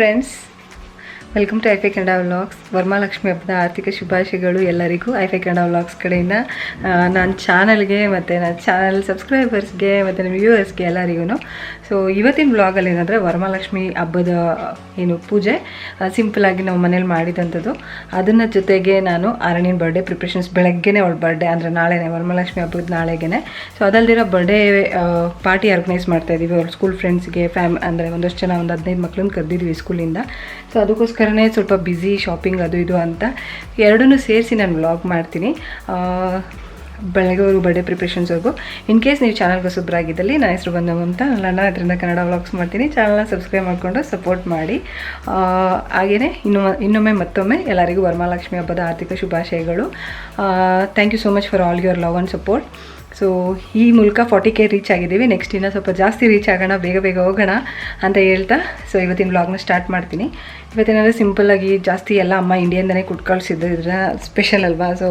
Friends, welcome to ಐಫೈ Kannada vlogs. Varamahalakshmi ಹಬ್ಬದ ಆರ್ಥಿಕ ಶುಭಾಶಯಗಳು ಎಲ್ಲರಿಗೂ. ಐಫೈ ಕನ್ನಡ ವ್ಲಾಗ್ಸ್ ಕಡೆಯಿಂದ ನನ್ನ ಚಾನಲ್ಗೆ ಮತ್ತು ನನ್ನ ಚಾನಲ್ ಸಬ್ಸ್ಕ್ರೈಬರ್ಸ್ಗೆ ಮತ್ತು ನಿಮ್ಮ ವ್ಯೂವರ್ಸ್ಗೆ ಎಲ್ಲರಿಗೂ. ಸೊ ಇವತ್ತಿನ ವ್ಲಾಗಲ್ಲಿ ಏನಂದರೆ ವರಮಹಾಲಕ್ಷ್ಮಿ ಹಬ್ಬದ ಪೂಜೆ ಸಿಂಪಲಾಗಿ ನಾವು ಮನೇಲಿ ಮಾಡಿದಂಥದ್ದು. ಅದನ್ನ ಜೊತೆಗೆ ನಾನು ಅರಣ್ಯನ ಬರ್ಡೇ ಪ್ರಿಪ್ರೇಷನ್ಸ್ ಬೆಳಗ್ಗೆನೇ ಅವಳ ಬರ್ಡೇ ಅಂದರೆ ನಾಳೆನೇ ವರಮಹಾಲಕ್ಷ್ಮಿ ಹಬ್ಬದ ನಾಳೆಗೆ. ಸೊ ಅದಲ್ದಿರೋ ಬರ್ಡೇ ಪಾರ್ಟಿ ಆರ್ಗನೈಸ್ ಮಾಡ್ತಾಯಿದ್ದೀವಿ ಅವ್ರ ಸ್ಕೂಲ್ ಫ್ರೆಂಡ್ಸ್ಗೆ ಅಂದರೆ ಒಂದಷ್ಟು ಜನ ಒಂದು 15 ಮಕ್ಕಳನ್ನ ಕರೆದಿದ್ವಿ ಸ್ಕೂಲಿಂದ. ಸೊ ಅದಕ್ಕೋಸ್ಕರನೇ ಸ್ವಲ್ಪ ಬ್ಯುಸಿ ಶಾಪಿಂಗ್ ಅದು ಇದು ಅಂತ ಎರಡನ್ನೂ ಸೇರಿಸಿ ನಾನು ವ್ಲಾಗ್ ಮಾಡ್ತೀನಿ. ಬೆಳಗ್ಗೆವರೆಗೂ ಬರ್ಡೇ ಪ್ರಿಪ್ರೇಷನ್ಸ್ವರೆಗೂ. ಇನ್ ಕೇಸ್ ನೀವು ಚಾನಲ್ಗೆ ಹೊಸಬ್ರಾಗಿದ್ದಲ್ಲಿ ನನ್ನ ಹೆಸರು ಬಂದು ಅಂತ ನಾನು ಅದರಿಂದ ಕನ್ನಡ ವ್ಲಾಗ್ಸ್ ಮಾಡ್ತೀನಿ. ಚಾನಲ್ನ ಸಬ್ಸ್ಕ್ರೈಬ್ ಮಾಡಿಕೊಂಡು ಸಪೋರ್ಟ್ ಮಾಡಿ. ಹಾಗೆಯೇ ಇನ್ನೊಮ್ಮೆ ಮತ್ತೊಮ್ಮೆ ಎಲ್ಲರಿಗೂ ವರಮಹಾಲಕ್ಷ್ಮಿ ಹಬ್ಬದ ಆರ್ಥಿಕ ಶುಭಾಶಯಗಳು. Thank you so much for all your love and support. So ಈ ಮೂಲಕ 40K ರೀಚ್ ಆಗಿದ್ದೀವಿ. ನೆಕ್ಸ್ಟ್ ಇನ್ನೂ ಸ್ವಲ್ಪ ಜಾಸ್ತಿ ರೀಚ್ ಆಗೋಣ, ಬೇಗ ಬೇಗ ಹೋಗೋಣ ಅಂತ ಹೇಳ್ತಾ ಸೊ ಇವತ್ತಿನ ವ್ಲಾಗ್ನ ಸ್ಟಾರ್ಟ್ ಮಾಡ್ತೀನಿ. ಇವತ್ತೇನಾದರೂ ಸಿಂಪಲ್ಲಾಗಿ ಜಾಸ್ತಿ ಎಲ್ಲ ಅಮ್ಮ ಇಂಡಿಯನ್ದನೇ ಕೊಟ್ಟು ಕಳಿಸಿದ್ರು, ಇದರ ಸ್ಪೆಷಲ್ ಅಲ್ವಾ. ಸೊ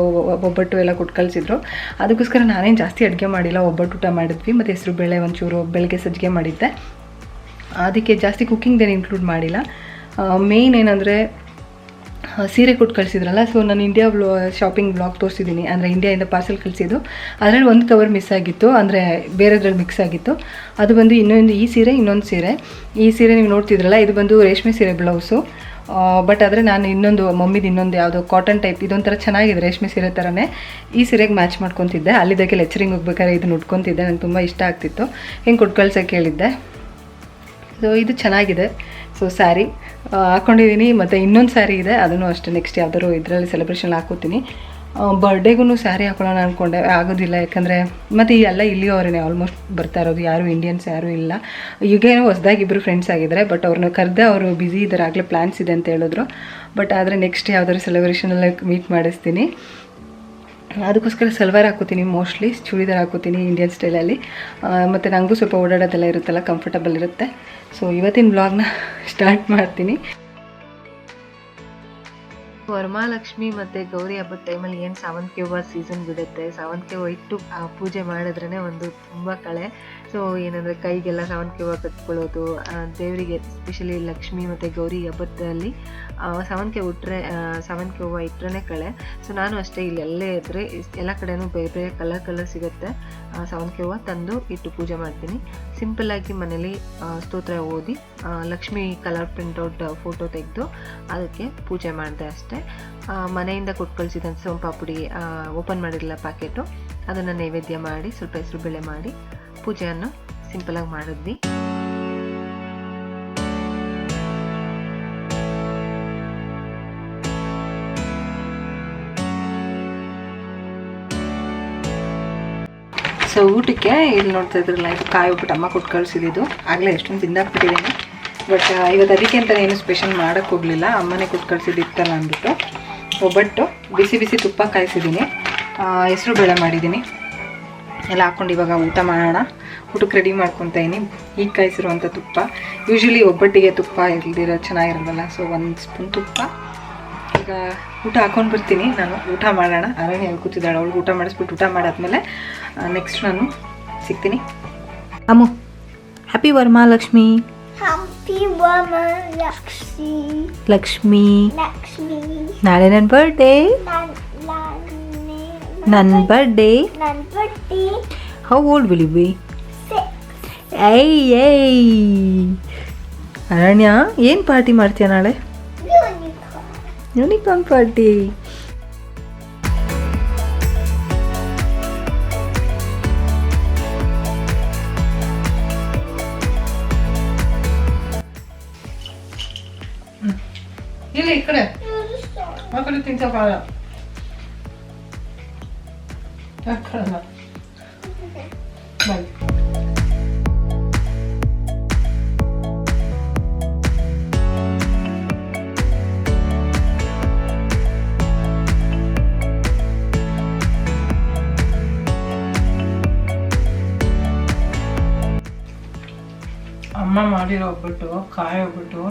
ಒಬ್ಬಟ್ಟು ಎಲ್ಲ ಕೊಟ್ಟು ಕಳಿಸಿದ್ರು. ಅದಕ್ಕೋಸ್ಕರ ನಾನೇನು ಜಾಸ್ತಿ ಅಡುಗೆ ಮಾಡಿಲ್ಲ, ಒಬ್ಬಟ್ಟು ಊಟ ಮಾಡಿದ್ವಿ ಮತ್ತು ಹೆಸರು ಬೇಳೆ ಒಂಚೂರು ಬೆಳಗ್ಗೆ ಸಜ್ಜಿಗೆ ಮಾಡಿದ್ದೆ. ಅದಕ್ಕೆ ಜಾಸ್ತಿ ಕುಕ್ಕಿಂಗ್ದೇನು ಇನ್ಕ್ಲೂಡ್ ಮಾಡಿಲ್ಲ. ಮೇಯ್ನ್ ಏನಂದರೆ ಸೀರೆ ಕೊಟ್ಟು ಕಳಿಸಿದ್ರಲ್ಲ, ಸೊ ನಾನು ಇಂಡಿಯಾ ಶಾಪಿಂಗ್ ಬ್ಲಾಗ್ ತೋರಿಸಿದ್ದೀನಿ. ಅಂದರೆ ಇಂಡಿಯಾಯಿಂದ ಪಾರ್ಸೆಲ್ ಕಳಿಸಿದ್ದು, ಅದರಲ್ಲಿ ಒಂದು ಕವರ್ ಮಿಸ್ ಆಗಿತ್ತು, ಅಂದರೆ ಬೇರೆದ್ರಲ್ಲಿ ಮಿಕ್ಸ್ ಆಗಿತ್ತು. ಅದು ಬಂದು ಇನ್ನೊಂದು ಇನ್ನೊಂದು ಸೀರೆ ನೀವು ನೋಡ್ತಿದ್ರಲ್ಲ, ಇದು ಬಂದು ರೇಷ್ಮೆ ಸೀರೆ ಬ್ಲೌಸು. ಬಟ್ ಆದರೆ ನಾನು ಇನ್ನೊಂದು ಯಾವುದೋ ಕಾಟನ್ ಟೈಪ್, ಇದೊಂಥರ ಚೆನ್ನಾಗಿದೆ ರೇಷ್ಮೆ ಸೀರೆ ಥರನೇ. ಈ ಸೀರೆಗೆ ಮ್ಯಾಚ್ ಮಾಡ್ಕೊತಿದ್ದೆ. ಅಲ್ಲಿದ್ದಕ್ಕೆ ಲೆಕ್ಚರಿಂಗ್ ಹೋಗ್ಬೇಕಾದ್ರೆ ಇದನ್ನು ಉಟ್ಕೊತಿದ್ದೆ, ನಂಗೆ ತುಂಬ ಇಷ್ಟ ಆಗ್ತಿತ್ತು. ಹೆಂಗೆ ಕೊಟ್ಟು ಕಳ್ಸೋಕ್ಕೆ ಹೇಳಿದ್ದೆ. ಸೊ ಇದು ಚೆನ್ನಾಗಿದೆ. ಸೊ ಸ್ಯಾರಿ ಹಾಕ್ಕೊಂಡಿದ್ದೀನಿ. ಮತ್ತು ಇನ್ನೊಂದು ಸ್ಯಾರಿ ಇದೆ, ಅದನ್ನು ಅಷ್ಟೇ ನೆಕ್ಸ್ಟ್ ಯಾವ್ದಾದ್ರು ಇದರಲ್ಲಿ ಸೆಲೆಬ್ರೇಷನ್ ಹಾಕೋತೀನಿ. ಬರ್ಡೇಗೂ ಸ್ಯಾರಿ ಹಾಕೊಳ್ಳೋಣ ಅಂದ್ಕೊಂಡೆ, ಆಗೋದಿಲ್ಲ. ಯಾಕಂದರೆ ಮತ್ತು ಎಲ್ಲ ಇಲ್ಲಿಯವರೇ ಆಲ್ಮೋಸ್ಟ್ ಬರ್ತಾ ಇರೋದು, ಯಾರು ಇಂಡಿಯನ್ಸ್ ಯಾರೂ ಇಲ್ಲ. ಈಗೇನೋ ಹೊಸದಾಗಿ ಇಬ್ಬರು ಫ್ರೆಂಡ್ಸ್ ಆಗಿದ್ದಾರೆ, ಬಟ್ ಅವ್ರನ್ನ ಕರೆದೇ ಅವರು ಬ್ಯುಸಿ ಇದ್ದಾರೆ, ಆಗಲೇ ಪ್ಲ್ಯಾನ್ಸ್ ಇದೆ ಅಂತ ಹೇಳಿದ್ರು. ಬಟ್ ಆದರೆ ನೆಕ್ಸ್ಟ್ ಯಾವ್ದಾದ್ರು ಸೆಲೆಬ್ರೇಷನಲ್ಲಿ ಮೀಟ್ ಮಾಡಿಸ್ತೀನಿ. ಅದಕ್ಕೋಸ್ಕರ ಸಲ್ವಾರ್ ಹಾಕೋತೀನಿ, ಮೋಸ್ಟ್ಲಿ ಚೂಡಿದಾರ್ ಹಾಕೋತೀನಿ ಇಂಡಿಯನ್ ಸ್ಟೈಲಲ್ಲಿ. ಮತ್ತು ನನಗೂ ಸ್ವಲ್ಪ ಓಡಾಡೋದೆಲ್ಲ ಇರುತ್ತಲ್ಲ, ಕಂಫರ್ಟಬಲ್ ಇರುತ್ತೆ. ಸೊ ಇವತ್ತಿನ ಬ್ಲಾಗ್ನ ಸ್ಟಾರ್ಟ್ ಮಾಡ್ತೀನಿ. ವರಮಹಾಲಕ್ಷ್ಮಿ ಮತ್ತು ಗೌರಿ ಹಬ್ಬದ ಟೈಮಲ್ಲಿ ಏನು ಸಾವಂತಿಗೆ ಹೂವು ಸೀಸನ್ ಬಿಡುತ್ತೆ. ಸಾವಂತಿಗೆ ಹೂವು ಇಟ್ಟು ಪೂಜೆ ಮಾಡಿದ್ರೇ ಒಂದು ತುಂಬ ಕಳೆ. ಸೊ ಏನಂದರೆ ಕೈಗೆಲ್ಲ ಸಾವಂತಿಗೆ ಹೂವು ಕಟ್ಕೊಳ್ಳೋದು, ದೇವರಿಗೆ ಸ್ಪೆಷಲಿ ಲಕ್ಷ್ಮಿ ಮತ್ತು ಗೌರಿ ಹಬ್ಬದಲ್ಲಿ ಸಾವಂತಿಗೆ ಹೂವು ಇಟ್ಟರೆ ಕಳೆ. ಸೊ ನಾನು ಅಷ್ಟೇ, ಇಲ್ಲಿ ಎಲ್ಲೇ ಇದ್ದರೆ ಎಲ್ಲ ಕಡೆನೂ ಬೇರೆ ಬೇರೆ ಕಲರ್ ಸಿಗುತ್ತೆ. ಸಾವಂತಿಗೆ ಹೂವು ತಂದು ಇಟ್ಟು ಪೂಜೆ ಮಾಡ್ತೀನಿ. ಸಿಂಪಲ್ಲಾಗಿ ಮನೇಲಿ ಸ್ತೋತ್ರ ಓದಿ ಲಕ್ಷ್ಮಿ ಕಲರ್ ಪ್ರಿಂಟೌಟ್ ಫೋಟೋ ತೆಗೆದು ಅದಕ್ಕೆ ಪೂಜೆ ಮಾಡಿದೆ ಅಷ್ಟೇ. ಮನೆಯಿಂದ ಕೊಟ್ಟು ಕಳಿಸಿದಂಥ ಸೋಂಪಾಪುಡಿ ಓಪನ್ ಮಾಡಿರಲಿಲ್ಲ ಪ್ಯಾಕೆಟು, ಅದನ್ನು ನೈವೇದ್ಯ ಮಾಡಿ ಸ್ವಲ್ಪ ಹೆಸರು ಬೇಳೆ ಮಾಡಿ ಪೂಜೆಯನ್ನು ಸಿಂಪಲಾಗಿ ಮಾಡಿದ್ವಿ. ಸೊ ಊಟಕ್ಕೆ ಇಲ್ಲಿ ನೋಡ್ತಾ ಇದ್ರಲ್ಲ, ಇದು ಕಾಯಿ ಉಪ್ಪಿಟ್ಟು ಅಮ್ಮ ಕೊಟ್ಟು ಕಳಿಸಿದ್ದು. ಆಗಲೇ ಎಷ್ಟೊಂದು ತಿಂದಾಕ್ಬಿಟ್ಟಿದ್ದೀನಿ. ಬಟ್ ಇವತ್ತು ಅದಕ್ಕೆ ಅಂತ ಏನು ಸ್ಪೆಷಲ್ ಮಾಡೋಕ್ಕೆ ಹೋಗಲಿಲ್ಲ, ಅಮ್ಮನೇ ಕೊಟ್ಟು ಕಳಿಸಿದ್ದು ಇತ್ತಲ್ಲ ಅಂದ್ಬಿಟ್ಟು. ಒಬ್ಬಟ್ಟು ಬಿಸಿ ಬಿಸಿ ತುಪ್ಪ ಕಾಯಿಸಿದ್ದೀನಿ, ಹೆಸರು ಬೇಳೆ ಮಾಡಿದ್ದೀನಿ. ಎಲ್ಲ ಹಾಕ್ಕೊಂಡು ಇವಾಗ ಊಟ ಮಾಡೋಣ. ಊಟಕ್ಕೆ ರೆಡಿ ಮಾಡ್ಕೊತಾ ಇದ್ದೀನಿ. ಈಗ ಕಾಯಿಸಿರುವಂಥ ತುಪ್ಪ. ಯೂಶ್ವಲಿ ಒಬ್ಬಟ್ಟಿಗೆ ತುಪ್ಪ ಇಲ್ದಿರೋ ಚೆನ್ನಾಗಿರಲ್ವಲ್ಲ, ಸೊ 1 ಸ್ಪೂನ್ ತುಪ್ಪ. ಈಗ ಊಟ ಹಾಕ್ಕೊಂಡು ಬರ್ತೀನಿ ನಾನು. ಊಟ ಮಾಡೋಣ. ಅರಣ್ಯ ಕೂತಿದ್ದಾಳೆ, ಅವಳಿಗೆ ಊಟ ಮಾಡಿಸ್ಬಿಟ್ಟು ಊಟ ಮಾಡಾದ್ಮೇಲೆ ನೆಕ್ಸ್ಟ್ ನಾನು ಸಿಗ್ತೀನಿ. ಅಮ್ಮು, ಹ್ಯಾಪಿ ವರಮಹಾಲಕ್ಷ್ಮಿ. ಲಕ್ಷ್ಮಿ, ನಾಳೆ ನನ್ನ birthday. How old will you be? Aranya, ಏನು ಪಾರ್ಟಿ ಮಾಡ್ತೀಯ ನಾಳೆ? Unicorn party. ಇಲ್ಲ ಈ ಕಡೆ ತಿಂತಪ್ಪಾಗ ಬಾಯ್. ಅಮ್ಮ ಮಾಡಿರೋ ಒಬ್ಬಟ್ಟು, ಕಾಯಿ ಒಬ್ಬಟ್ಟು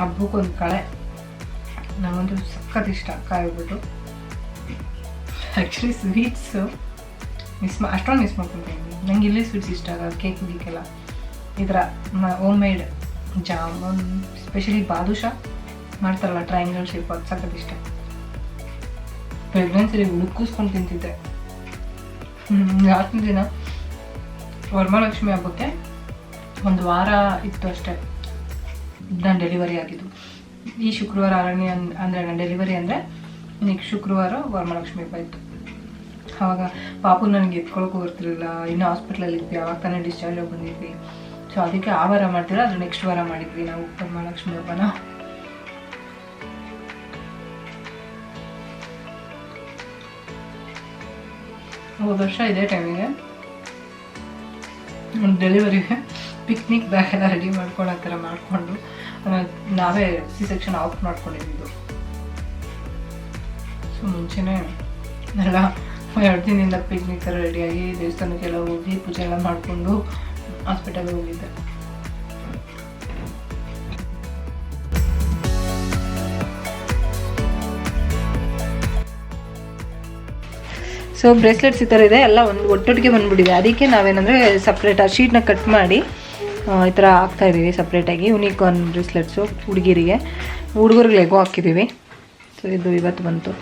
ಹಬ್ಬಕ್ಕೊಂದು ಕಳೆ. ನನಗಂತೂ ಸಖತ್ ಇಷ್ಟ ಕಾಯಿ ಒಬ್ಬಟ್ಟು. ಆ್ಯಕ್ಚುಲಿ ಸ್ವೀಟ್ಸು ಅಷ್ಟೊಂದು ಮಿಸ್ ಮಾಡ್ಕೊತೀನಿ. ನಂಗೆ ಇಲ್ಲೇ ಸ್ವೀಟ್ಸ್ ಇಷ್ಟ ಆಗೋದು, ಕೇಕ್ ಗೀಕೆಲ್ಲ. ಈ ಥರ ಹೋಮ್ ಮೇಡ್ ಜಾಮೂನ್, ಸ್ಪೆಷಲಿ ಬಾದುಷಾ ಮಾಡ್ತಾರಲ್ಲ ಟ್ರಯಾಂಗಲ್ ಶೇಪ್, ಅದು ಸಖತ್ ಇಷ್ಟ. ಪ್ರೆಗ್ನೆನ್ಸಿಲಿ ಹುಡುಕಿಸ್ಕೊಂಡು ತಿಂತಿದ್ದೆ. ಆವತ್ತಿನ ದಿನ ವರಮಹಾಲಕ್ಷ್ಮಿ ಹಬ್ಬಕ್ಕೆ ಒಂದು ವಾರ ಇತ್ತು ಅಷ್ಟೇ ನಾನು ಡೆಲಿವರಿ ಆಗಿದ್ದು. ಈ ಶುಕ್ರವಾರ ಅರಣ್ಯ ಅಂದರೆ ನಾನು ಡೆಲಿವರಿ ಅಂದರೆ ನೆಕ್ಸ್ಟ್ ಶುಕ್ರವಾರ ವರಮಹಾಲಕ್ಷ್ಮಿ ಹಬ್ಬ ಇತ್ತು. ಆವಾಗ ಪಾಪು ನನಗೆ ಎತ್ಕೊಳಕ್ಕೂ ಬರ್ತಿರಲಿಲ್ಲ, ಇನ್ನೂ ಹಾಸ್ಪಿಟ್ಲಲ್ಲಿ ಇದ್ವಿ, ಆವಾಗ ತಾನೇ ಡಿಸ್ಚಾರ್ಜ್ ಆಗಿ ಬಂದಿದ್ವಿ. ಸೊ ಅದಕ್ಕೆ ಆ ವಾರ ಮಾಡ್ತಿಲ್ಲ, ಅದ್ರ ನೆಕ್ಸ್ಟ್ ವಾರ ಮಾಡಿದ್ವಿ ನಾವು ವರಮಹಾಲಕ್ಷ್ಮಿ ಹಬ್ಬನ. ಹೋದ ವರ್ಷ ಇದೇ ಟೈಮಿಗೆ ಒಂದು ಡೆಲಿವರಿಗೆ ಪಿಕ್ನಿಕ್ ಬ್ಯಾಗ್ ಎಲ್ಲ ರೆಡಿ ಮಾಡ್ಕೊಂಡು ಆ ಥರ ಮಾಡಿಕೊಂಡು ನಾವೇ C-ಸೆಕ್ಷನ್ ಆಫ್ ಮಾಡ್ಕೊಂಡಿದ್ದು. ಸೊ ಮುಂಚೆನೇ ಎಲ್ಲ 2 ದಿನದಿಂದ ಪಿಕ್ನಿಕ್ ಥರ ರೆಡಿಯಾಗಿ ದೇವಸ್ಥಾನಕ್ಕೆಲ್ಲ ಹೋಗಿ ಪೂಜೆ ಎಲ್ಲ ಮಾಡಿಕೊಂಡು ಹಾಸ್ಪಿಟಲ್ಗೆ ಹೋಗಿದ್ದೆ. ಸೊ ಬ್ರೇಸ್ಲೆಟ್ಸ್ ಈ ಥರ ಇದೆ, ಎಲ್ಲ ಒಂದು ಒಟ್ಟೊಟ್ಟಿಗೆ ಬಂದುಬಿಟ್ಟಿದೆ. ಅದಕ್ಕೆ ನಾವೇನಂದರೆ ಸಪ್ರೇಟ್ ಆ ಶೀಟ್ನ ಕಟ್ ಮಾಡಿ ಈ ಥರ ಹಾಕ್ತಾಯಿದ್ದೀವಿ ಸಪ್ರೇಟಾಗಿ. ಯೂನಿಕಾರ್ನ್ ಬ್ರೇಸ್ಲೆಟ್ಸು ಹುಡುಗಿರಿಗೆ, ಹುಡುಗರಿಗೆ ಲೆಗೋ ಹಾಕಿದ್ದೀವಿ. ಸೊ ಇದು ಇವತ್ತು ಬಂತು.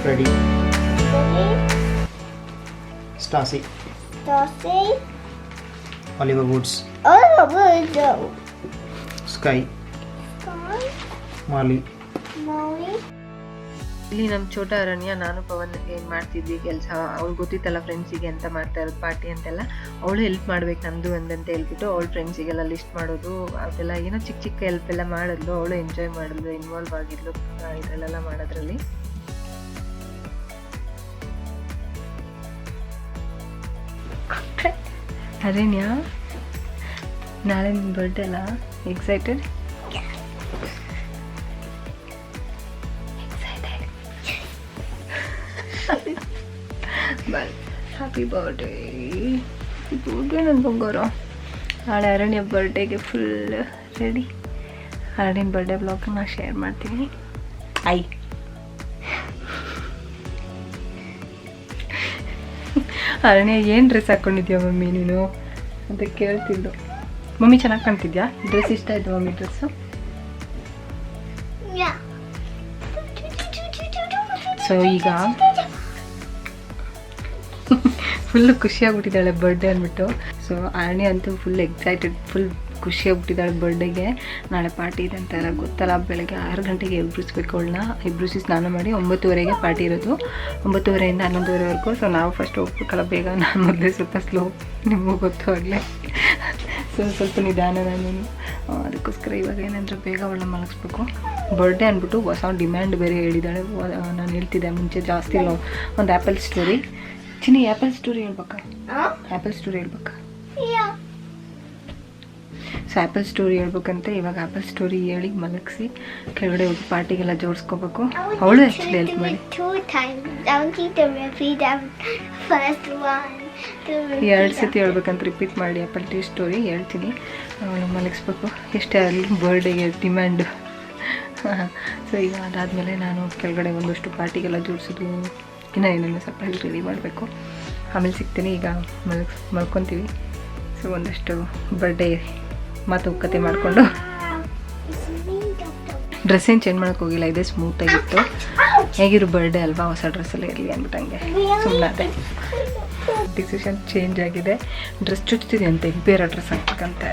Ready. Stassi. Oliver Woods. Sky. Molly. ಇಲ್ಲಿ ನಮ್ಮ ಚೋಟ ಅರಣ್ಯ, ನಾನು ಪವನ್ ಏನು ಮಾಡ್ತಿದ್ವಿ ಕೆಲಸ, ಅವ್ಳು ಗೊತ್ತಿತ್ತಲ್ಲ ಫ್ರೆಂಡ್ಸಿಗೆ ಅಂತ ಮಾಡ್ತಾ ಇರೋದು ಪಾರ್ಟಿ ಅಂತೆಲ್ಲ. ಅವಳು ಹೆಲ್ಪ್ ಮಾಡ್ಬೇಕು ನಮ್ಮದು ಒಂದಂತ ಹೇಳ್ಬಿಟ್ಟು ಅವಳು ಫ್ರೆಂಡ್ಸಿಗೆಲ್ಲ ಲಿಸ್ಟ್ ಮಾಡೋದು ಅದೆಲ್ಲ ಏನೋ ಚಿಕ್ಕ ಚಿಕ್ಕ ಹೆಲ್ಪ್ ಎಲ್ಲ ಮಾಡಿದ್ಲು. ಅವಳು ಎಂಜಾಯ್ ಮಾಡಿದ್ಲು, ಇನ್ವಾಲ್ವ್ ಆಗಿದ್ಲು ಇದರಲ್ಲೆಲ್ಲ ಮಾಡೋದ್ರಲ್ಲಿ. ಅರಣ್ಯ, ನಾಳೆ ನಿನ್ನ ಬರ್ಡೇ ಅಲ್ಲ, ಎಕ್ಸೈಟೆಡ್? Happy birthday. ಬರ್ಡೇ ನನ್ನ ಬಂಗಾರ. ನಾಳೆ ಅರಣ್ಯ ಬರ್ಡೇಗೆ ಫುಲ್ ರೆಡಿ. ಅರಣ್ಯನ ಬರ್ಡೇ ಬ್ಲಾಗ್ನ ನಾನು ಶೇರ್ ಮಾಡ್ತೀನಿ. ಅರಣ್ಯ ಏನು ಡ್ರೆಸ್ ಹಾಕ್ಕೊಂಡಿದ್ಯಾ ಮಮ್ಮಿ ನೀನು ಅಂತ ಕೇಳ್ತಿದ್ದು. ಮಮ್ಮಿ ಚೆನ್ನಾಗಿ ಕಾಣ್ತಿದ್ಯಾ? ಡ್ರೆಸ್ ಇಷ್ಟ ಆಯಿತು ಮಮ್ಮಿ ಡ್ರೆಸ್ಸು? ಸೊ ಈಗ ಫುಲ್ಲು ಖುಷಿಯಾಗ್ಬಿಟ್ಟಿದ್ದಾಳೆ ಬರ್ಡೇ ಅಂದ್ಬಿಟ್ಟು. ಸೊ ಅರಣ್ಯ ಅಂತೂ ಫುಲ್ ಎಕ್ಸೈಟೆಡ್, ಫುಲ್ ಖುಷಿಯಾಗ್ಬಿಟ್ಟಿದ್ದಾಳೆ ಬರ್ಡೇಗೆ. ನಾಳೆ ಪಾರ್ಟಿ ಇದೆ ಅಂತ ಎಲ್ಲ ಗೊತ್ತಲ್ಲ. ಬೆಳಗ್ಗೆ 6 ಗಂಟೆಗೆ ಎಬ್ಬಿಸ್ಬೇಕು ಅವಳನ್ನ. ಎಬ್ಬಿಸಿ ಸ್ನಾನ ಮಾಡಿ 9:30ಗೆ ಪಾರ್ಟಿ ಇರೋದು, 9:30ಯಿಂದ 11:30ವರೆಗೂ. ಸೊ ನಾವು ಫಸ್ಟ್ ಹೋಗ್ಬೇಕಲ್ಲ ಬೇಗ. ನಾನು ಮೊದಲೇ ಸ್ವಲ್ಪ ಸ್ಲೋ, ನಿಮಗೂ ಗೊತ್ತು ಆಗಲೇ. ಸೊ ಸ್ವಲ್ಪ ನಿಧಾನ ನಾನು, ಅದಕ್ಕೋಸ್ಕರ ಇವಾಗ ಏನಂದರೆ ಬೇಗ ಅವಳನ್ನ ಮಲಗಿಸ್ಬೇಕು. ಬರ್ಡೇ ಅಂದ್ಬಿಟ್ಟು ಹೊಸ ಡಿಮ್ಯಾಂಡ್ ಬೇರೆ ಹೇಳಿದ್ದಾಳೆ. ನಾನು ಹೇಳ್ತಿದ್ದೆ ಮುಂಚೆ ಜಾಸ್ತಿ ಇಲ್ಲ. ಒಂದು ಆ್ಯಪಲ್ ಸ್ಟೋರಿ. ಚಿನ್ನಿ ಆ್ಯಪಲ್ ಸ್ಟೋರಿ ಹೇಳ್ಬೇಕಾ? ಆ್ಯಪಲ್ ಸ್ಟೋರಿ ಹೇಳ್ಬೇಕಾ? ಸೊ ಆ್ಯಪಲ್ ಸ್ಟೋರಿ ಹೇಳ್ಬೇಕಂತೆ. ಇವಾಗ ಆ್ಯಪಲ್ ಸ್ಟೋರಿ ಹೇಳಿ ಮಲಗಿಸಿ ಕೆಳಗಡೆ ಹೋಗಿ ಪಾರ್ಟಿಗೆಲ್ಲ ಜೋಡಿಸ್ಕೋಬೇಕು. ಅವಳು ಆ್ಯಕ್ಚುಲಿ ಹೆಲ್ಪ್ ಮಾಡಿ 2 ಸತಿ ಹೇಳ್ಬೇಕಂತ ರಿಪೀಟ್ ಮಾಡಿ ಆ್ಯಪಲ್ ಟೀ ಸ್ಟೋರಿ ಹೇಳ್ತೀನಿ. ಅವಳು ಮಲಗಿಸ್ಬೇಕು. ಎಷ್ಟೇ ಆಗಲಿ ಬರ್ಡೇಗೆ ಡಿಮ್ಯಾಂಡು. ಸೊ ಈಗ ಅದಾದಮೇಲೆ ನಾನು ಕೆಳಗಡೆ ಒಂದಷ್ಟು ಪಾರ್ಟಿಗೆಲ್ಲ ಜೋಡಿಸೋದು, ಇನ್ನೂ ಏನೇನು ಸರ್ಪ್ರೈಸ್ ರೆಡಿ ಮಾಡಬೇಕು. ಆಮೇಲೆ ಸಿಗ್ತೀನಿ. ಈಗ ಮಲ್ಕೊತೀವಿ. ಸೊ ಒಂದಷ್ಟು ಬರ್ಡೇ ಮಾತುಕತೆ ಮಾಡಿಕೊಂಡು. ಡ್ರೆಸ್ ಏನು ಚೇಂಜ್ ಮಾಡೋಕ್ಕೆ ಹೋಗಿಲ್ಲ, ಇದೇ ಸ್ಮೂತಾಗಿತ್ತು. ಹೇಗಿರೋ ಬರ್ಡೇ ಅಲ್ವಾ, ಹೊಸ ಡ್ರೆಸ್ಸಲ್ಲೇ ಇರಲಿ ಅಂದ್ಬಿಟ್ಟಂಗೆ ಸುಮ್ಮನೆ ಅದೇ. ಡಿಸಿಷನ್ ಚೇಂಜ್ ಆಗಿದೆ. ಡ್ರೆಸ್ ಚುಚ್ತಿದೆ ಅಂತೆ, ಬೇರೆ ಡ್ರೆಸ್ ಹಾಕ್ಬೇಕಂತೆ.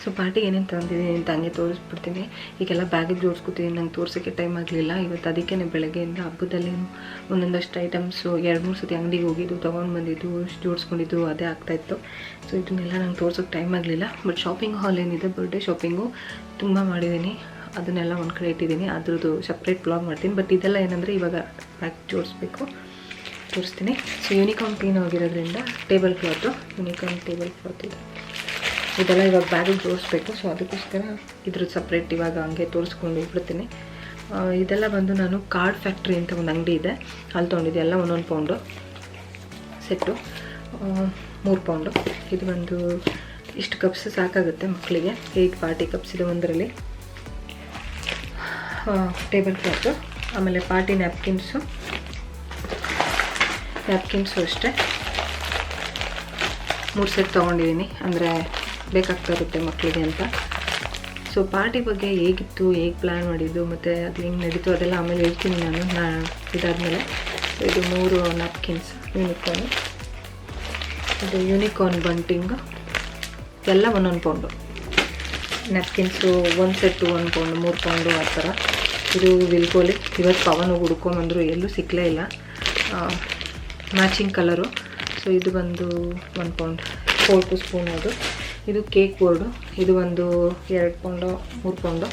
ಸೊ ಪಾರ್ಟಿಗೆ ಏನೇನು ತಂದಿದ್ದೀನಿ ಅಂತ ಹಂಗೆ ತೋರಿಸ್ಬಿಡ್ತೀನಿ. ಈಗೆಲ್ಲ ಬ್ಯಾಗಿಗೆ ಜೋಡಿಸ್ಕೊತೀನಿ, ನಂಗೆ ತೋರ್ಸೋಕ್ಕೆ ಟೈಮ್ ಆಗಲಿಲ್ಲ ಇವತ್ತು. ಅದಕ್ಕೆ ಬೆಳಗ್ಗೆಯಿಂದ ಹಬ್ಬದಲ್ಲಿ ಒಂದೊಂದಷ್ಟು ಐಟಮ್ಸು 2-3 ಸತಿ ಅಂಗಡಿಗೆ ಹೋಗಿದ್ದು, ತೊಗೊಂಡು ಬಂದಿದ್ದು, ಜೋಡಿಸ್ಕೊಂಡಿದ್ದು ಅದೇ ಆಗ್ತಾಯಿತ್ತು. ಸೊ ಇದನ್ನೆಲ್ಲ ನಂಗೆ ತೋರ್ಸೋಕ್ಕೆ ಟೈಮ್ ಆಗಲಿಲ್ಲ. ಬಟ್ ಶಾಪಿಂಗ್ ಹಾಲ್ ಏನಿದೆ, ಬರ್ಡೇ ಶಾಪಿಂಗು ತುಂಬ ಮಾಡಿದ್ದೀನಿ. ಅದನ್ನೆಲ್ಲ ಒಂದು ಕಡೆ ಇಟ್ಟಿದ್ದೀನಿ. ಅದ್ರದ್ದು ಸಪ್ರೇಟ್ ಬ್ಲಾಗ್ ಮಾಡ್ತೀನಿ. ಬಟ್ ಇದೆಲ್ಲ ಏನಂದರೆ ಇವಾಗ ಬ್ಯಾಗ್ ಜೋಡಿಸ್ಬೇಕು, ತೋರಿಸ್ತೀನಿ. ಸೊ ಯೂನಿಕಾರ್ನ್ ಕ್ಲೀನ್ ಆಗಿರೋದ್ರಿಂದ table cloth, unicorn table cloth ಇದೆ. ಇದೆಲ್ಲ ಇವಾಗ ಬ್ಯಾಗಿಗೆ ಜೋಡಿಸ್ಬೇಕು. ಸೊ ಅದಕ್ಕೋಸ್ಕರ ಇದ್ರದ್ದು ಸಪ್ರೇಟ್ ಇವಾಗ ಹಂಗೆ ತೋರಿಸ್ಕೊಂಡು ಬಿಡ್ತೀನಿ. ಇದೆಲ್ಲ ಬಂದು ನಾನು ಕಾರ್ಡ್ ಫ್ಯಾಕ್ಟ್ರಿ ಅಂತ ಒಂದು ಅಂಗಡಿ ಇದೆ, ಅಲ್ಲಿ ತೊಗೊಂಡಿದ್ದೆ. ಎಲ್ಲ 1 ಪೌಂಡು ಸೆಟ್ಟು, 3 ಪೌಂಡು. ಇದು ಒಂದು ಇಷ್ಟು ಕಪ್ಸ್ ಸಾಕಾಗುತ್ತೆ ಮಕ್ಕಳಿಗೆ, 8 ಪಾರ್ಟಿ ಕಪ್ಸ್ ಇದೆ ಒಂದರಲ್ಲಿ. ಟೇಬಲ್ ಕ್ಲಾತು, ಆಮೇಲೆ ಪಾರ್ಟಿ ನ್ಯಾಪ್ಕಿನ್ಸು ಅಷ್ಟೇ 3 ಸೆಟ್ ತೊಗೊಂಡಿದ್ದೀನಿ, ಅಂದರೆ ಬೇಕಾಗ್ತಾ ಇರುತ್ತೆ ಮಕ್ಕಳಿಗೆ ಅಂತ. ಸೊ ಪಾರ್ಟಿ ಬಗ್ಗೆ ಹೇಗಿತ್ತು, ಹೇಗೆ ಪ್ಲ್ಯಾನ್ ಮಾಡಿದ್ದು ಮತ್ತು ಅದು ಹೆಂಗೆ ನಡೀತು ಅದೆಲ್ಲ ಆಮೇಲೆ ಹೇಳ್ತೀನಿ ನಾನು ಇದಾದಮೇಲೆ. ಸೊ ಇದು 3 ನ್ಯಾಪ್ಕಿನ್ಸ್ ಯೂನಿಕಾರ್ನ್, ಇದು ಯೂನಿಕಾರ್ನ್ ಬಂಟಿಂಗು, ಎಲ್ಲ 1 ಪೌಂಡು ನ್ಯಾಪ್ಕಿನ್ಸು. 1 ಸೆಟ್ಟು 1 ಪೌಂಡು, 3 ಪೌಂಡು ಆ ಥರ. ಇದು ವಿಲ್ಕೋಲಿ, ಇವತ್ತು ಪವನ್ ಹುಡ್ಕೊಂಬಂದರು, ಎಲ್ಲೂ ಸಿಕ್ಕಲೇ ಇಲ್ಲ. Matching colour. ಸೊ ಇದು ಬಂದು 1 ಪೌಂಡ್ 4 ಸ್ಪೂನ್. ಇದು ಕೇಕ್ ಬೋರ್ಡು, ಇದು ಒಂದು 2 ಪೌಂಡು 3 ಪೌಂಡು.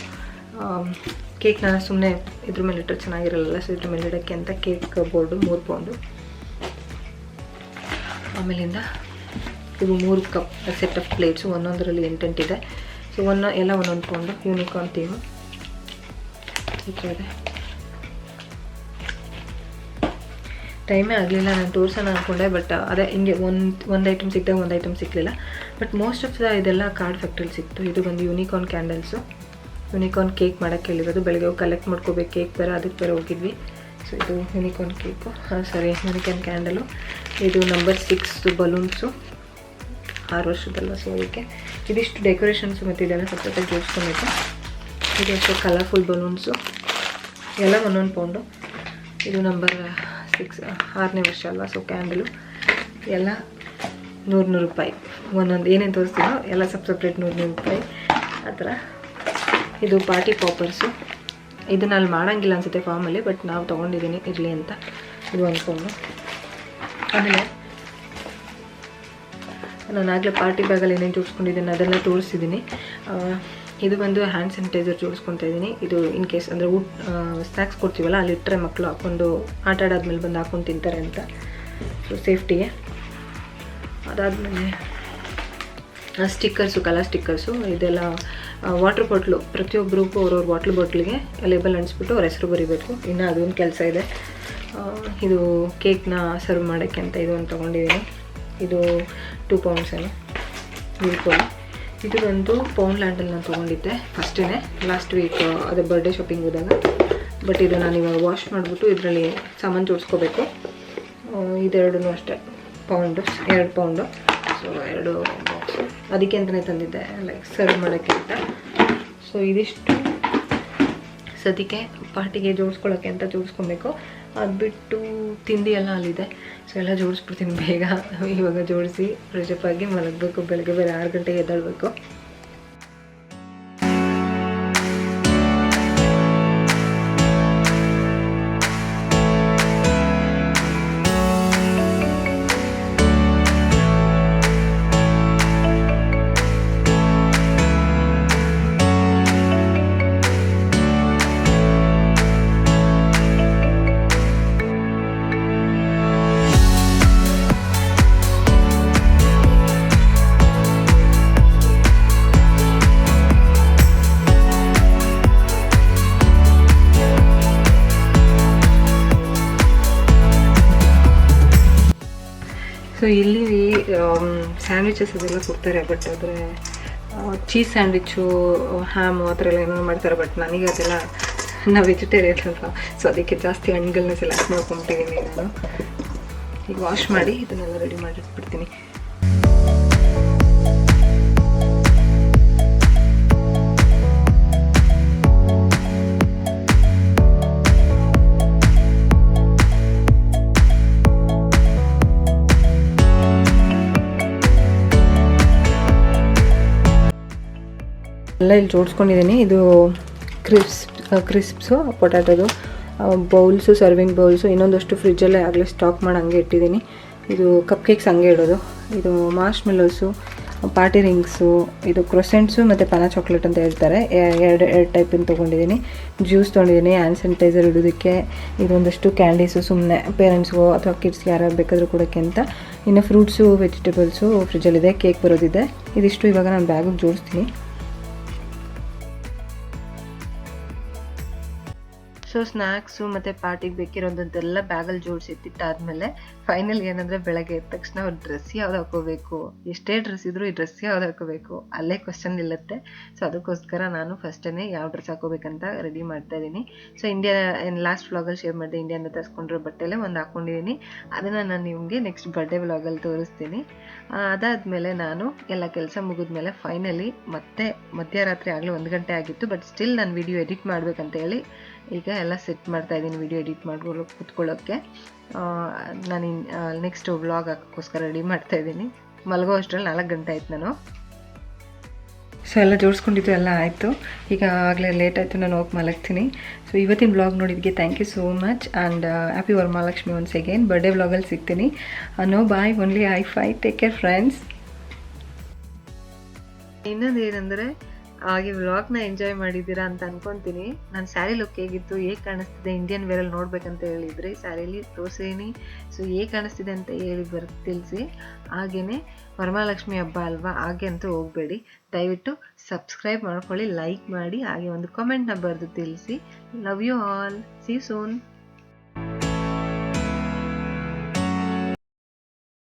ಕೇಕ್ ನಾನು ಸುಮ್ಮನೆ ಇದ್ರ ಮೇಲೆ ಇಟ್ಟರೆ ಚೆನ್ನಾಗಿರಲ್ಲ, ಸೊ ಇದ್ರ ಮೇಲೆ ಇಡೋಕ್ಕೆ ಅಂತ ಕೇಕ್ ಬೋರ್ಡು 3 ಪೌಂಡು. ಆಮೇಲಿಂದ ಇದು 3 ಕಪ್ ಸೆಟ್ ಆಫ್ ಪ್ಲೇಟ್ಸು, ಒಂದೊಂದರಲ್ಲಿ 8 ಇದೆ. ಸೊ ಎಲ್ಲ 1 ಪೌಂಡು ಯೂನಿಕಾರ್ನ್ ಥೀಮು ಈ ಥರ ಇದೆ. ಟೈಮೇ ಆಗಲಿಲ್ಲ ನಾನು ತೋರಿಸೋಣ ಅಂದ್ಕೊಂಡೆ, ಬಟ್ ಅದೇ ಹಿಂಗೆ ಒಂದು ಐಟಮ್ ಸಿಕ್ಕಿದಾಗ ಒಂದು ಐಟಮ್ ಸಿಕ್ಕಲಿಲ್ಲ. ಬಟ್ ಮೋಸ್ಟ್ ಆಫ್ ಇದೆಲ್ಲ ಕಾರ್ಡ್ ಫ್ಯಾಕ್ಟ್ರಿಲಿ ಸಿಕ್ತು. ಇದು ಬಂದು ಯೂನಿಕಾರ್ನ್ ಕ್ಯಾಂಡಲ್ಸು, ಯೂನಿಕಾರ್ನ್ ಕೇಕ್ ಮಾಡೋಕ್ಕೆ ಹೇಳಿರೋದು. ಬೆಳಗ್ಗೆ ಹೋಗಿ ಕಲೆಕ್ಟ್ ಮಾಡ್ಕೋಬೇಕು ಕೇಕ್ ಬೇರೆ, ಅದಕ್ಕೆ ಬೇರೆ ಹೋಗಿದ್ವಿ. ಸೊ ಇದು ಯೂನಿಕಾರ್ನ್ ಕೇಕು, ಯೂನಿಕಾರ್ನ್ ಕ್ಯಾಂಡಲು. ಇದು ನಂಬರ್ 6 ಬಲೂನ್ಸು, 6 ವರ್ಷದಲ್ಲ, ಸೊ ಅದಕ್ಕೆ ಇದಿಷ್ಟು ಡೆಕೋರೇಷನ್ಸು ಮತ್ತು ಇದೆಲ್ಲ ಸಪ್ರೇಟಾಗಿ ಜೋಡಿಸ್ಕೊಬೇಕು. ಇದು ಅಷ್ಟೇ ಕಲರ್ಫುಲ್ ಬಲೂನ್ಸು, ಎಲ್ಲ 1 ಪೌಂಡು. ಇದು ನಂಬರ್ 6 6ನೇ ವರ್ಷ ಅಲ್ವಾ, ಸೊ ಕ್ಯಾಂಡಲು ಎಲ್ಲ 100 ರೂಪಾಯಿ ಒಂದೊಂದು. ಏನೇನು ತೋರಿಸ್ತೀನೋ ಎಲ್ಲ ಸಪ್ರೇಟ್ 100 ರೂಪಾಯಿ ಆ ಥರ. ಇದು ಪಾರ್ಟಿ ಪಾಪರ್ಸು, ಇದನ್ನ ಅಲ್ಲಿ ಮಾಡೋಂಗಿಲ್ಲ ಅನಿಸುತ್ತೆ ಫಾರ್ಮಲ್ಲಿ, ಬಟ್ ನಾವು ತೊಗೊಂಡಿದ್ದೀನಿ ಇರಲಿ ಅಂತ. ಇದು 1 ಪೌಂಡು. ಆಮೇಲೆ ನಾನು ಆಗಲೇ ಪಾರ್ಟಿ ಬ್ಯಾಗಲ್ಲಿ ಏನೇನು ಜೋಡಿಸ್ಕೊಂಡಿದ್ದೀನಿ ಅದೆಲ್ಲ ತೋರಿಸಿದ್ದೀನಿ. ಇದು ಬಂದು ಹ್ಯಾಂಡ್ ಸ್ಯಾನಿಟೈಸರ್ ಜೋಡಿಸ್ಕೊತಾ ಇದ್ದೀನಿ. ಇದು ಇನ್ ಕೇಸ್ ಅಂದರೆ ಸ್ನ್ಯಾಕ್ಸ್ ಕೊಡ್ತೀವಲ್ಲ, ಅಲ್ಲಿ ಇಟ್ಟರೆ ಮಕ್ಕಳು ಹಾಕ್ಕೊಂಡು ಆಟ ಆಡಾದ್ಮೇಲೆ ಬಂದು ಹಾಕ್ಕೊಂಡು ತಿಂತಾರೆ ಅಂತ, ಸೊ ಸೇಫ್ಟಿಗೆ. ಅದಾದಮೇಲೆ ಸ್ಟಿಕ್ಕರ್ಸು, ಕಲರ್ ಸ್ಟಿಕ್ಕರ್ಸು, ಇದೆಲ್ಲ ವಾಟ್ರ್ ಬಾಟ್ಲು, ಪ್ರತಿಯೊಬ್ಬರಿಗೂ ಅವ್ರವ್ರ ವಾಟ್ರ್ ಬಾಟ್ಲಿಗೆ ಲೇಬಲ್ ಅಂಟಿಸ್ಬಿಟ್ಟು ಅವ್ರ ಹೆಸರು ಬರೀಬೇಕು. ಇನ್ನು ಅದೊಂದು ಕೆಲಸ ಇದೆ. ಇದು ಕೇಕ್ನ ಸರ್ವ್ ಮಾಡೋಕ್ಕೆ ಅಂತ ಇದು ಒಂದು ತೊಗೊಂಡಿದ್ದೀನಿ. ಇದು 2 ಪೌಂಡ್ಸ್ ಏನು ವಿಲ್ಕೋಲಿ. ಇದು ಒಂದು ಪೌಂಡ್ ಲ್ಯಾಂಡಲ್ಲಿ ನಾನು ತೊಗೊಂಡಿದ್ದೆ ಫಸ್ಟೇ, ಲಾಸ್ಟ್ ವೀಕ್ ಅದೇ ಬರ್ಡೇ ಶಾಪಿಂಗ್ ಹೋದಾಗ. ಬಟ್ ಇದು ನಾನು ಇವಾಗ ವಾಶ್ ಮಾಡಿಬಿಟ್ಟು ಇದರಲ್ಲಿ ಸಾಮಾನು ಜೋಡಿಸ್ಕೋಬೇಕು. ಇದೆರಡೂ ಅಷ್ಟೇ ಪೌಂಡು, 2 ಪೌಂಡು. ಸೊ 2 ಬಾಕ್ಸು ಅದಕ್ಕೆ ಅಂತಲೇ ತಂದಿದ್ದೆ, ಲೈಕ್ ಸರ್ವ್ ಮಾಡೋಕ್ಕೆ ಅಂತ. ಸೊ ಇದಿಷ್ಟು ಸದ್ಯಕ್ಕೆ ಪಾರ್ಟಿಗೆ ಜೋಡಿಸ್ಕೊಳ್ಳೋಕ್ಕೆ ಅಂತ ಜೋಡಿಸ್ಕೊಬೇಕು. ಅದು ಬಿಟ್ಟು ತಿಂಡಿ ಎಲ್ಲ ಅಲ್ಲಿದೆ, ಸೊ ಎಲ್ಲ ಜೋಡಿಸ್ಬಿಡ್ತೀನಿ ಬೇಗ. ಇವಾಗ ಜೋಡಿಸಿ ಫ್ರೆಶಪ್ ಆಗಿ ಮಲಗಬೇಕು. ಬೆಳಗ್ಗೆ ಬೇರೆ 6 ಗಂಟೆಗೆ ಎದ್ದೇಳಬೇಕು. ಸೊ ಇಲ್ಲಿ ಸ್ಯಾಂಡ್ವಿಚಸ್ ಅದೆಲ್ಲ ಕೊಡ್ತಾರೆ, ಬಟ್ ಆದರೆ ಚೀಸ್ ಸ್ಯಾಂಡ್ವಿಚ್ಚು, ಹ್ಯಾಮು ಆ ಥರ ಎಲ್ಲ ಏನೋ ಮಾಡ್ತಾರೆ. ಬಟ್ ನನಗೆ ಅದೆಲ್ಲ ನಾವು ವೆಜಿಟೇರಿಯನ್ ಅಲ್ವಾ, ಸೊ ಅದಕ್ಕೆ ಜಾಸ್ತಿ ಹಣ್ಣುಗಳನ್ನ ಸೆಲೆಕ್ಟ್ ಮಾಡ್ಕೊಂಬಿಟ್ಟಿದ್ದೀನಿ ನಾನು. ಈಗ ವಾಶ್ ಮಾಡಿ ಇದನ್ನೆಲ್ಲ ರೆಡಿ ಮಾಡಿಟ್ಬಿಡ್ತೀನಿ. ಎಲ್ಲ ಇಲ್ಲಿ ಜೋಡಿಸ್ಕೊಂಡಿದ್ದೀನಿ. ಇದು ಕ್ರಿಸ್ಪ್ಸು, ಪೊಟ್ಯಾಟೋದು ಬೌಲ್ಸು, ಸರ್ವಿಂಗ್ ಬೌಲ್ಸು, ಇನ್ನೊಂದಷ್ಟು ಫ್ರಿಜ್ಜಲ್ಲೇ ಆಗಲೇ ಸ್ಟಾಕ್ ಮಾಡಿ ಹಂಗೆ ಇಟ್ಟಿದ್ದೀನಿ. ಇದು ಕಪ್ ಕೇಕ್ಸ್ ಹಂಗೆ ಇಡೋದು. ಇದು ಮಾರ್ಷ್ ಮೆಲೋಸು, ಪಾರ್ಟಿ ರಿಂಗ್ಸು, ಇದು ಕ್ರೊಸೆಂಟ್ಸು ಮತ್ತು ಪನಾ ಚಾಕ್ಲೇಟ್ ಅಂತ ಹೇಳ್ತಾರೆ. ಎರಡು ಟೈಪಿಂದ ತೊಗೊಂಡಿದ್ದೀನಿ. ಜ್ಯೂಸ್ ತೊಗೊಂಡಿದ್ದೀನಿ ಹ್ಯಾಂಡ್ ಸ್ಯಾನಿಟೈಸರ್ ಇಡೋದಕ್ಕೆ. ಇದೊಂದಷ್ಟು ಕ್ಯಾಂಡೀಸು ಸುಮ್ಮನೆ ಪೇರೆಂಟ್ಸ್ಗೋ ಅಥವಾ ಕಿಡ್ಸ್ಗೆ ಯಾರು ಬೇಕಾದರೂ ಕೊಡೋಕ್ಕೆ ಅಂತ. ಇನ್ನು ಫ್ರೂಟ್ಸು, ವೆಜಿಟೇಬಲ್ಸು ಫ್ರಿಜ್ಜಲ್ಲಿದೆ. ಕೇಕ್ ಬರೋದಿದೆ. ಇದಿಷ್ಟು ಇವಾಗ ನಾನು ಬ್ಯಾಗಿಗೆ ಜೋಡಿಸ್ತೀನಿ. ಸೊ ಸ್ನ್ಯಾಕ್ಸು ಮತ್ತು ಪಾರ್ಟಿಗೆ ಬೇಕಿರೋದಂತೆಲ್ಲ ಬ್ಯಾಗಲ್ಲಿ ಜೋಡಿಸಿ ಎತ್ತಿಟ್ಟಾದ್ಮೇಲೆ ಫೈನಲ್ ಏನಂದರೆ ಬೆಳಗ್ಗೆ ಎದ್ದ ತಕ್ಷಣ ಡ್ರೆಸ್ ಯಾವ್ದು ಹಾಕೋಬೇಕು, ಎಷ್ಟೇ ಡ್ರೆಸ್ ಇದ್ರೂ ಈ ಡ್ರೆಸ್ ಯಾವ್ದು ಹಾಕೋಬೇಕು ಅಲ್ಲೇ ಕ್ವಶನ್ ನಿಲ್ಲುತ್ತೆ. ಸೊ ಅದಕ್ಕೋಸ್ಕರ ನಾನು ಫಸ್ಟೇ ಯಾವ ಡ್ರೆಸ್ ಹಾಕೋಬೇಕಂತ ರೆಡಿ ಮಾಡ್ತಾ ಇದ್ದೀನಿ. ಸೊ ಇಂಡಿಯಾ ಲಾಸ್ಟ್ ವ್ಲಾಗಲ್ಲಿ ಶೇರ್ ಮಾಡಿದೆ, ಇಂಡಿಯಾದಿಂದ ತರಿಸ್ಕೊಂಡಿರೋ ಬಟ್ಟೆಲ್ಲೇ ಒಂದು ಹಾಕ್ಕೊಂಡಿದ್ದೀನಿ. ಅದನ್ನು ನಾನು ನಿಮಗೆ ನೆಕ್ಸ್ಟ್ ಬರ್ಡೇ ವ್ಲಾಗಲ್ಲಿ ತೋರಿಸ್ತೀನಿ. ಅದಾದಮೇಲೆ ನಾನು ಎಲ್ಲ ಕೆಲಸ ಮುಗಿದ್ಮೇಲೆ ಫೈನಲಿ ಮತ್ತೆ ಮಧ್ಯರಾತ್ರಿ ಆಗಲೇ 1 ಗಂಟೆ ಆಗಿತ್ತು. ಬಟ್ ಸ್ಟಿಲ್ ನಾನು ವಿಡಿಯೋ ಎಡಿಟ್ ಮಾಡಬೇಕಂತ ಹೇಳಿ ಈಗ ಎಲ್ಲ ಸೆಟ್ ಮಾಡ್ತಾ ಇದ್ದೀನಿ ವಿಡಿಯೋ ಎಡಿಟ್ ಮಾಡ್ಕೊಳ್ಳೋ ಕೂತ್ಕೊಳ್ಳೋಕ್ಕೆ. ನಾನು ನೆಕ್ಸ್ಟ್ ವ್ಲಾಗ್ ಹಾಕೋಕ್ಕೋಸ್ಕರ ರೆಡಿ ಮಾಡ್ತಾ ಇದ್ದೀನಿ. ಮಲಗೋ ಅಷ್ಟರಲ್ಲಿ 4 ಗಂಟೆ ಆಯ್ತು ನಾನು. ಸೊ ಎಲ್ಲ ಜೋಡಿಸ್ಕೊಂಡಿದ್ದು ಎಲ್ಲ ಆಯಿತು. ಈಗ ಆಗಲೇ ಲೇಟ್ ಆಯಿತು, ನಾನು ಹೋಗಿ ಮಲಗ್ತೀನಿ. ಸೊ ಇವತ್ತಿನ ವ್ಲಾಗ್ ನೋಡಿದ್ದಕ್ಕೆ thank you so much and happy Varamahalakshmi once again. Birthday ವ್ಲಾಗಲ್ಲಿ ಸಿಗ್ತೀನಿ. No bye, only hi fi. Take care friends. ಇನ್ನೊಂದು ಏನಂದರೆ ಹಾಗೆ ವ್ಲಾಗ್ನ ಎಂಜಾಯ್ ಮಾಡಿದ್ದೀರಾ ಅಂತ ಅನ್ಕೊತೀನಿ. ನಾನು ಸ್ಯಾರಿ ಲುಕ್ ಹೇಗಿತ್ತು, ಹೇಗೆ ಕಾಣಿಸ್ತಿದೆ, ಇಂಡಿಯನ್ ವೇರಲ್ಲಿ ನೋಡ್ಬೇಕಂತ ಹೇಳಿದರೆ ಸ್ಯಾರಿಲಿ ತೋರಿಸಿದ್ದೀನಿ. ಸೊ ಹೇಗೆ ಕಾಣಿಸ್ತಿದೆ ಅಂತ ಹೇಳಿ ತಿಳಿಸಿ. ಹಾಗೆಯೇ ವರಮಹಾಲಕ್ಷ್ಮಿ ಹಬ್ಬ ಅಲ್ವಾ, ಹಾಗೆ ಅಂತೂ ಹೋಗಬೇಡಿ. ದಯವಿಟ್ಟು ಸಬ್ಸ್ಕ್ರೈಬ್ ಮಾಡ್ಕೊಳ್ಳಿ, ಲೈಕ್ ಮಾಡಿ, ಹಾಗೆ ಒಂದು ಕಾಮೆಂಟ್ನ ಬರೆದು ತಿಳಿಸಿ. Love you all. See you soon.